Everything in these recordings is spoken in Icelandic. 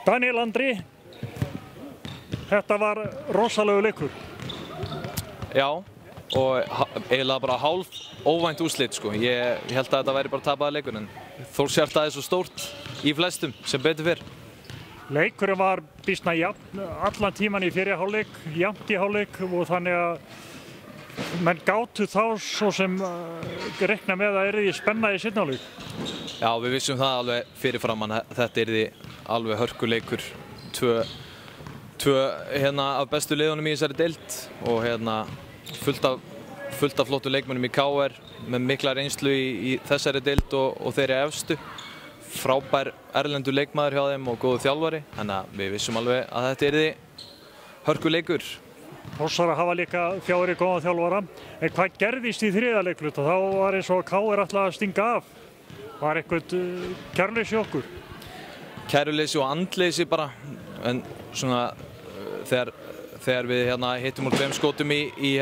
Daniel Andri, þetta var rosalegu leikur. Já, og eiginlega bara hálf óvænt úrslit sko. Ég held að þetta væri bara tapaður leikur en Þórshjarta er svo stórt í flestum sem betur fyrr. Leikurinn var býsna jafn allan tíman í fyrri hálfleik, jafnt í hálfleik og þannig að menn gátu þá svo sem reikna með að yrði spenna í seinni hálfleik. Já, við vissum það alveg fyrirfram að þetta yrði alveg hörkuleikur. Tvö af bestu liðunum í þessari deild og fullt af flottu leikmönnum í KR með mikla reynslu í þessari deild og þeirri efstu. Frábær erlendur leikmaður hjá þeim og góðu þjálfari, þannig að við vissum alveg að þetta yrði hörkuleikur. Þórsarar hafa líka 4 góða þjálfara, en hvað gerðist í þriðja leikluta? Þá var eins og KR ætlaði að stinga af. Var eitthvað kæruleysi okkur? Kæruleysi og andleysi bara, en svona þegar við hittum úr 2 skotum í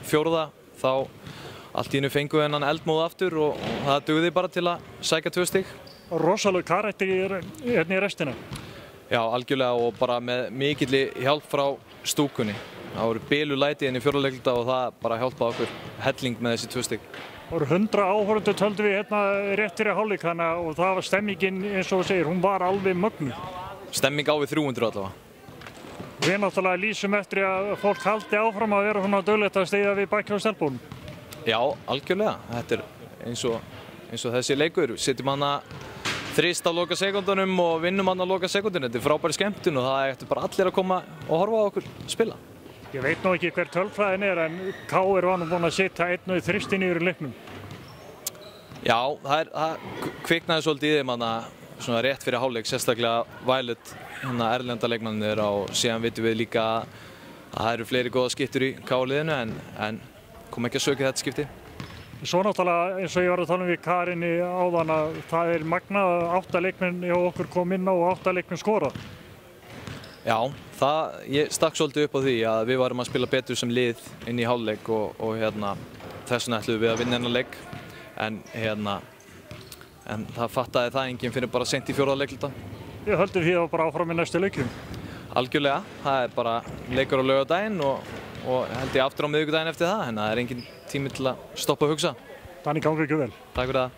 fjórða, þá allt í einu fengum við hennan eldmóð aftur og það dugði bara til að sækja 2 stig. Rosaleg karakter í restina. Já, algjörlega og bara með mikilli hjálp frá stúkunni. Það voru bilulæti í fjórða leikluta og það bara hjálpaði okkur helling með þessi 2 stig. Það voru 100 áhorfendur töldum við rétt fyrir hálfleik og það var stemmingin eins og þú segir, hún var alveg mögnuð. Stemming á við 300 allavega. Við náttúrulega lýsum eftir að fólk haldi áfram að vera svona döglegt að steyða við baki á stelpunum. Já, algjörlega. Þetta er eins og þessi leikur. Setjum hana þrist á loka sekúndunum og vinnum hana á loka sekúndunum. Þetta er frábæri skemmtun og það ættu bara allir að koma og horfa á okkur spila. Ég veit nú ekki hver tölfræðin en KR var nú búinn að setja 1 þristi niður í leiknum. Já, það kviknaði svolítið í þeim svona rétt fyrir hálfleik, sérstaklega Violet, erlenda leikmannir og síðan vitum við líka að það eru fleiri góða skiptur í KR-liðinu en kom ekki að sökja þetta skipti. Svo náttúrulega eins og ég var að tala við Karinni áðan að það er magnað að 8 leikmenn hjá okkur kom inn og 8 leikmenn skorað. Já, ég stakk svolítið upp á því að við varum að spila betur sem lið inn í hálfleik og þess vegna ætluðum við að vinna þennan leik en það fattaði það enginn fyrir bara seint í fjórða leikluta. Við höldum því að bara áfram í næstu leikjum. Algjörlega, það er bara leikur á laugardaginn og held ég aftur á miðvikudaginn eftir það, en það er engin tími til að stoppa og hugsa. Þannig gangi ekki vel. Takk fyrir það.